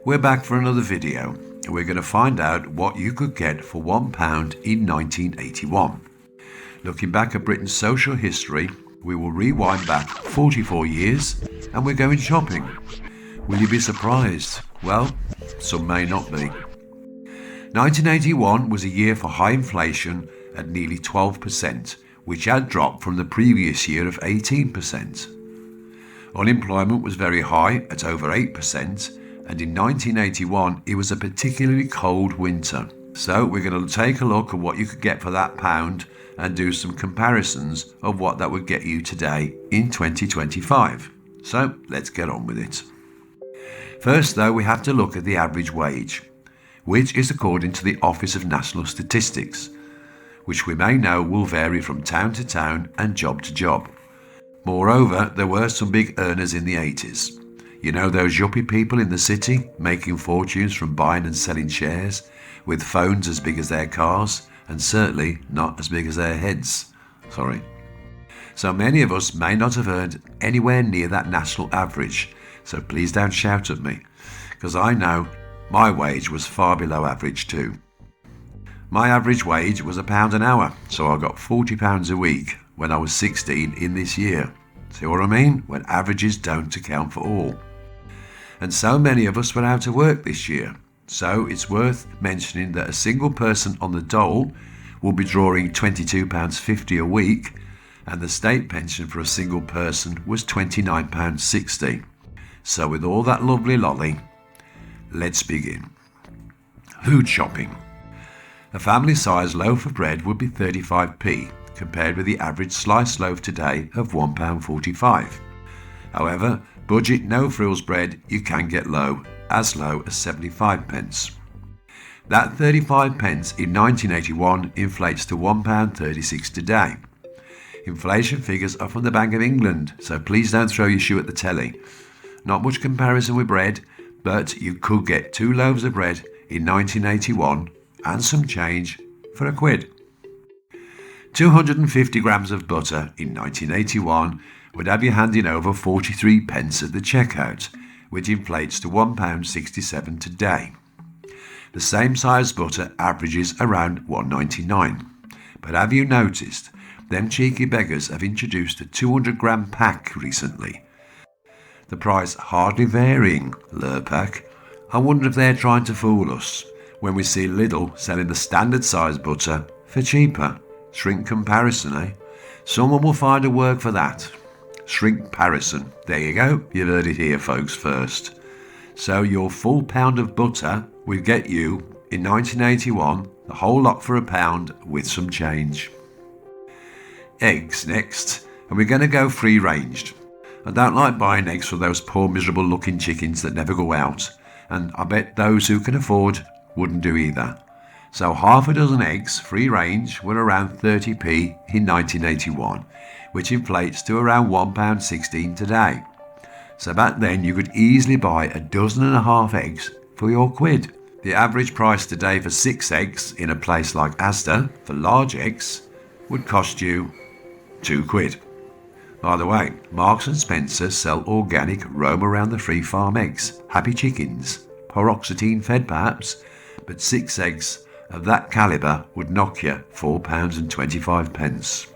We're back for another video and we're going to find out what you could get for £1 in 1981. Looking back at Britain's social history, we will rewind back 44 years and we're going shopping. Will you be surprised? Well, some may not be. 1981 was a year for high inflation at nearly 12%, which had dropped from the previous year of 18%. Unemployment was very high at over 8%, and in 1981 it was a particularly cold winter. So we're going to take a look at what you could get for that pound and do some comparisons of what that would get you today in 2025. So let's get on with it. First though, we have to look at the average wage, which is according to the Office of National Statistics, which we may know will vary from town to town and job to job. Moreover, there were some big earners in the 80s. You know, those yuppie people in the city making fortunes from buying and selling shares, with phones as big as their cars and certainly not as big as their heads. So many of us may not have earned anywhere near that national average, so please don't shout at me, because I know my wage was far below average too. My average wage was £1 an hour, so I got £40 a week when I was 16 in this year. See what I mean? When averages don't account for all. And so many of us were out of work this year, so it's worth mentioning that a single person on the dole will be drawing £22.50 a week, and the state pension for a single person was £29.60. So with all that lovely lolly, let's begin. Food shopping. A family-sized loaf of bread would be 35p, compared with the average sliced loaf today of £1.45. However, budget no-frills bread you can get as low as 75 pence. That 35 pence in 1981 inflates to £1.36 today. Inflation figures are from the Bank of England, so please don't throw your shoe at the telly. Not much comparison with bread, but you could get 2 loaves of bread in 1981 and some change for £1. 250 grams of butter in 1981 would have you handing over 43 pence at the checkout, which inflates to £1.67 today. The same size butter averages around £1.99. But have you noticed, them cheeky beggars have introduced a 200 gram pack recently. The price hardly varying, Lurpak. I wonder if they're trying to fool us when we see Lidl selling the standard size butter for cheaper. Shrink comparison, eh? Someone will find a word for that. Shrink comparison. There you go. You've heard it here, folks, first. So your full pound of butter would get you, in 1981, the whole lot for £1 with some change. Eggs next. And we're going to go free ranged. I don't like buying eggs for those poor miserable looking chickens that never go out, and I bet those who can afford wouldn't do either. So half a dozen eggs, free range, were around 30p in 1981, which inflates to around £1.16 today. So back then you could easily buy 1.5 dozen eggs for your £1. The average price today for 6 eggs in a place like Asda for large eggs would cost you £2. By the way, Marks and Spencer sell organic roam around the free farm eggs, happy chickens, paroxetine fed perhaps, but 6 eggs of that calibre would knock you £4.25.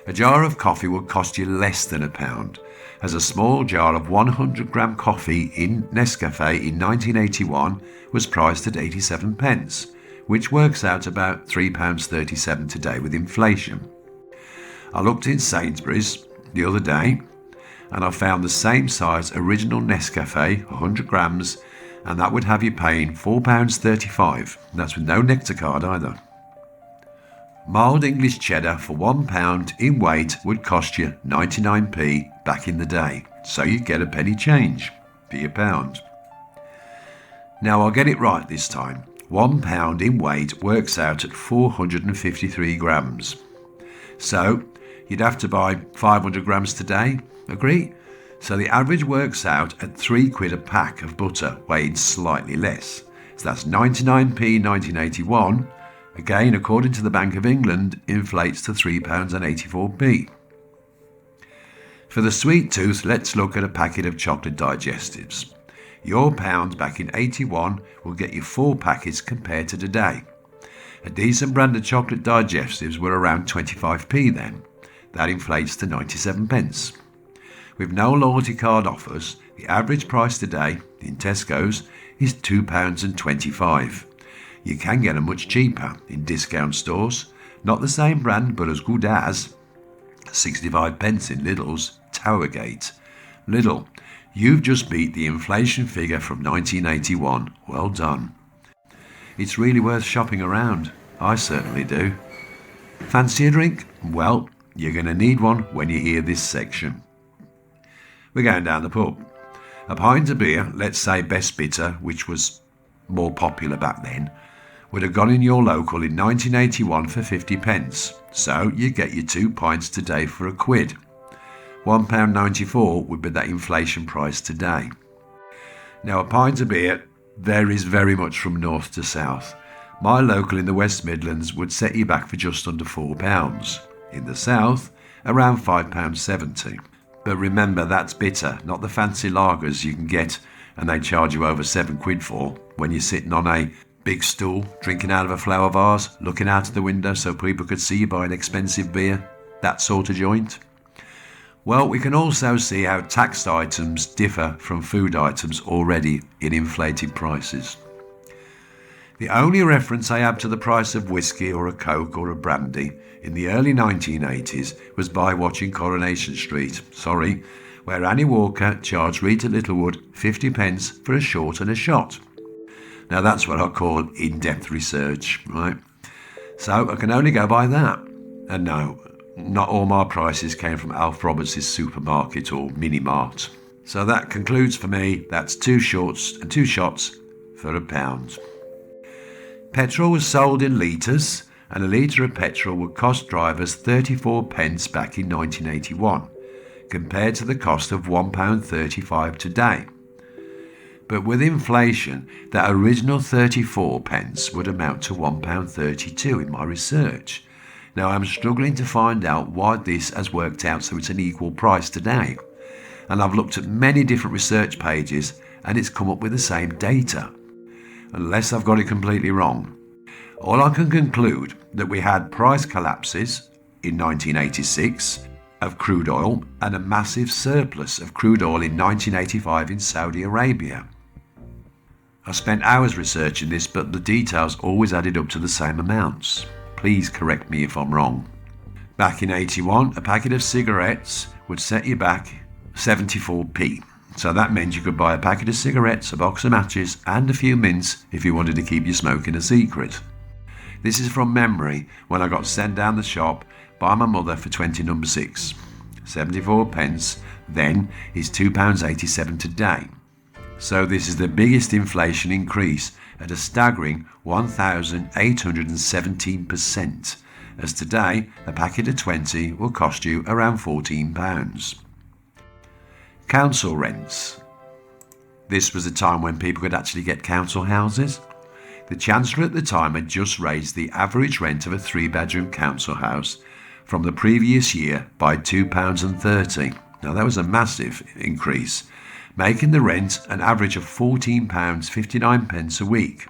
A jar of coffee would cost you less than £1, as a small jar of 100 gram coffee in Nescafe in 1981 was priced at 87 pence, which works out about £3.37 today with inflation. I looked in Sainsbury's the other day and I found the same size original Nescafe, 100 grams, and that would have you paying £4.35. That's with no Nectar card either. Mild English cheddar for £1 in weight would cost you 99p back in the day, so you'd get a penny change for your pound. Now I'll get it right this time. £1 in weight works out at 453 grams. So you'd have to buy 500 grams today, agree? So the average works out at £3 a pack of butter, weighed slightly less. So that's 99p in 1981. Again, according to the Bank of England, inflates to £3.84. For the sweet tooth, let's look at a packet of chocolate digestives. Your pound back in 81 will get you 4 packets compared to today. A decent brand of chocolate digestives were around 25p then. That inflates to 97 pence. With no loyalty card offers, the average price today in Tesco's is £2.25. You can get them much cheaper in discount stores, not the same brand but as good as 65 pence in Lidl's Towergate. Lidl, you've just beat the inflation figure from 1981. Well done. It's really worth shopping around. I certainly do. Fancy a drink? Well, you're going to need one when you hear this section. We're going down the pub. A pint of beer, let's say Best Bitter, which was more popular back then, would have gone in your local in 1981 for 50 pence. So you get your 2 pints today for a quid. £1.94 would be that inflation price today. Now a pint of beer varies very much from north to south. My local in the West Midlands would set you back for just under £4. In the south, around £5.70. But remember, that's bitter, not the fancy lagers you can get and they charge you over £7 for when you're sitting on a big stool, drinking out of a flower vase, looking out of the window so people could see you buying expensive beer. That sort of joint. Well, we can also see how taxed items differ from food items already in inflated prices. The only reference I have to the price of whiskey or a Coke or a brandy in the early 1980s was by watching Coronation Street, where Annie Walker charged Rita Littlewood 50 pence for a short and a shot. Now that's what I call in-depth research, right? So I can only go by that. And no, not all my prices came from Alf Roberts' supermarket or mini-mart. So that concludes for me. That's 2 shorts and 2 shots for £1. Petrol was sold in litres, and a litre of petrol would cost drivers 34 pence back in 1981, compared to the cost of £1.35 today. But with inflation, that original 34 pence would amount to £1.32 in my research. Now I'm struggling to find out why this has worked out so it's an equal price today. And I've looked at many different research pages and it's come up with the same data. Unless I've got it completely wrong. All I can conclude that we had price collapses in 1986 of crude oil and a massive surplus of crude oil in 1985 in Saudi Arabia. I spent hours researching this, but the details always added up to the same amounts. Please correct me if I'm wrong. Back in 81, a packet of cigarettes would set you back 74p. So that meant you could buy a packet of cigarettes, a box of matches and a few mints if you wanted to keep your smoking a secret. This is from memory when I got sent down the shop by my mother for 20 number 6. 74 pence then is £2.87 today. So this is the biggest inflation increase at a staggering 1,817%, as today a packet of 20 will cost you around £14. Council rents. This was a time when people could actually get council houses. The Chancellor at the time had just raised the average rent of a 3-bedroom council house from the previous year by £2.30. Now that was a massive increase, making the rent an average of £14.59 a week.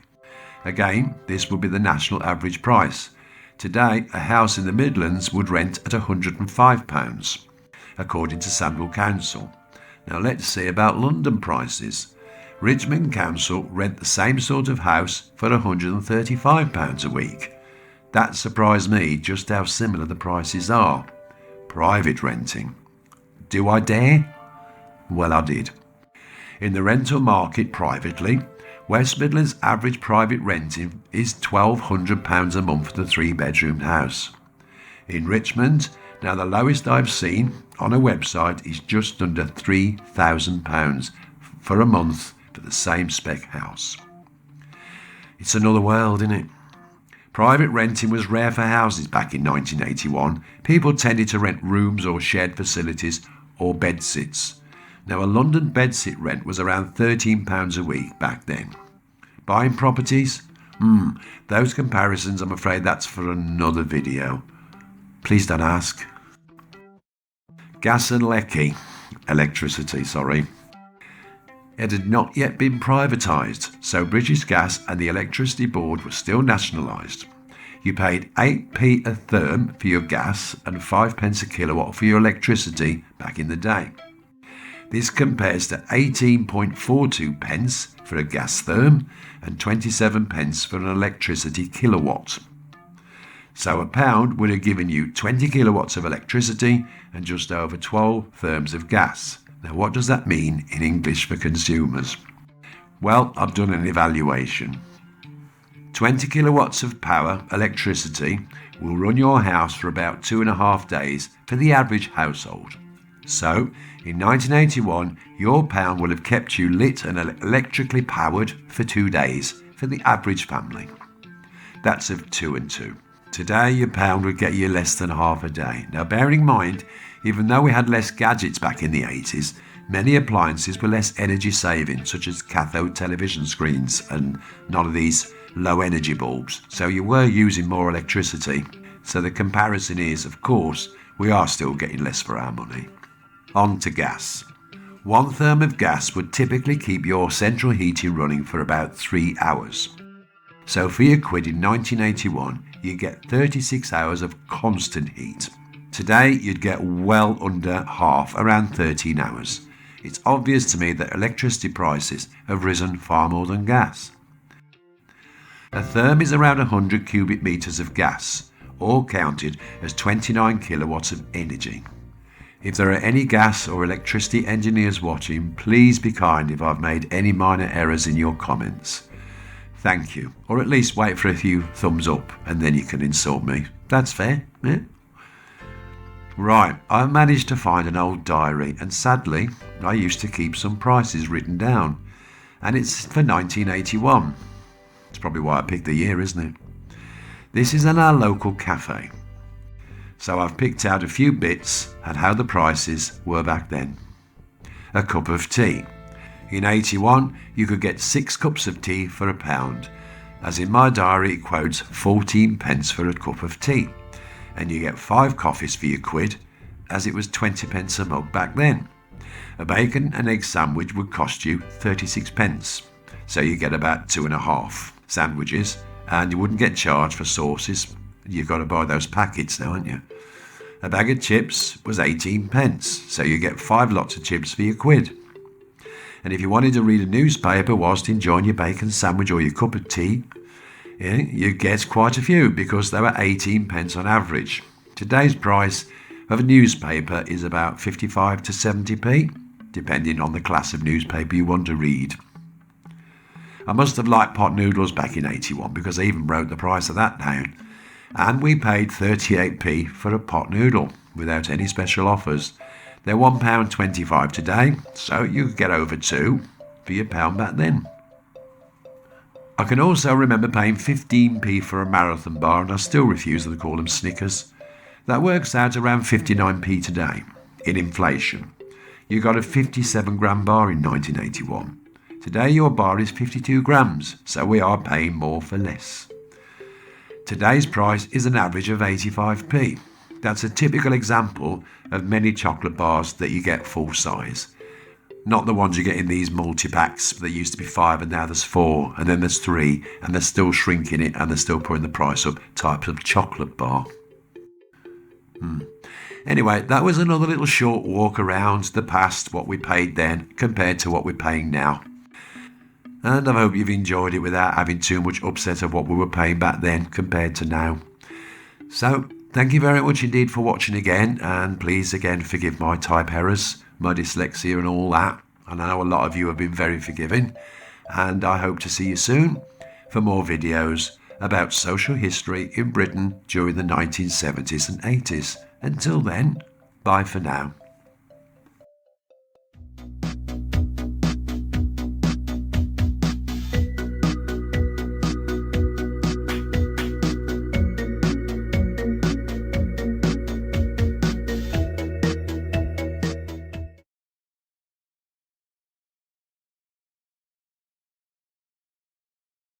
Again, this would be the national average price. Today, a house in the Midlands would rent at £105, according to Sandwell Council. Now let's see about London prices. Richmond Council rent the same sort of house for £135 a week. That surprised me just how similar the prices are. Private renting. Do I dare? Well, I did. In the rental market privately, West Midlands average private renting is £1,200 a month for the 3-bedroom house. In Richmond, now the lowest I've seen on a website is just under £3,000 for a month for the same spec house. It's another world, isn't it? Private renting was rare for houses back in 1981. People tended to rent rooms or shared facilities or bedsits. Now a London bedsit rent was around £13 a week back then. Buying properties? Those comparisons, I'm afraid that's for another video. Please don't ask. Gas and electricity. It had not yet been privatised, so British Gas and the Electricity Board were still nationalised. You paid 8p a therm for your gas and 5 pence a kilowatt for your electricity back in the day. This compares to 18.42 pence for a gas therm and 27 pence for an electricity kilowatt. So a pound would have given you 20 kilowatts of electricity and just over 12 therms of gas. Now what does that mean in English for consumers? Well, I've done an evaluation. 20 kilowatts of power, electricity, will run your house for about 2.5 days for the average household. So, in 1981, your pound will have kept you lit and electrically powered for 2 days for the average family. That's of 2 and 2. Today, your pound would get you less than half a day. Now, bearing in mind, even though we had less gadgets back in the 80s, many appliances were less energy saving, such as cathode television screens and none of these low energy bulbs. So you were using more electricity. So the comparison is, of course, we are still getting less for our money. On to gas. 1 therm of gas would typically keep your central heating running for about 3 hours. So for your quid in 1981, you get 36 hours of constant heat. Today, you'd get well under half, around 13 hours. It's obvious to me that electricity prices have risen far more than gas. A therm is around 100 cubic metres of gas, all counted as 29 kilowatts of energy. If there are any gas or electricity engineers watching, please be kind if I've made any minor errors in your comments. Thank you, or at least wait for a few thumbs up and then you can insult me. That's fair, yeah? Right, I've managed to find an old diary and sadly, I used to keep some prices written down. And it's for 1981. It's probably why I picked the year, isn't it? This is in our local cafe. So I've picked out a few bits and how the prices were back then. A cup of tea. In 81, you could get 6 cups of tea for £1. As in my diary, it quotes 14 pence for a cup of tea. And you get 5 coffees for your quid, as it was 20 pence a mug back then. A bacon and egg sandwich would cost you 36 pence. So you get about 2.5 sandwiches, and you wouldn't get charged for sauces. You've got to buy those packets now, haven't you? A bag of chips was 18 pence, so you get 5 lots of chips for your quid. And if you wanted to read a newspaper whilst enjoying your bacon sandwich or your cup of tea, you get quite a few because they were 18 pence on average. Today's price of a newspaper is about 55 to 70p, depending on the class of newspaper you want to read. I must have liked pot noodles back in 81 because I even wrote the price of that down. And we paid 38p for a pot noodle without any special offers. They're £1.25 today, so you could get over 2 for your pound back then. I can also remember paying 15p for a marathon bar and I still refuse to call them Snickers. That works out around 59p today, in inflation. You got a 57 gram bar in 1981. Today your bar is 52 grams, so we are paying more for less. Today's price is an average of 85p. That's a typical example of many chocolate bars that you get full size. Not the ones you get in these multi-packs that used to be 5 and now there's 4 and then there's 3 and they're still shrinking it and they're still putting the price up types of chocolate bar. Anyway, that was another little short walk around the past, what we paid then compared to what we're paying now. And I hope you've enjoyed it without having too much upset of what we were paying back then compared to now. So, thank you very much indeed for watching again, and please again forgive my type errors, my dyslexia and all that. I know a lot of you have been very forgiving, and I hope to see you soon for more videos about social history in Britain during the 1970s and 80s. Until then, bye for now.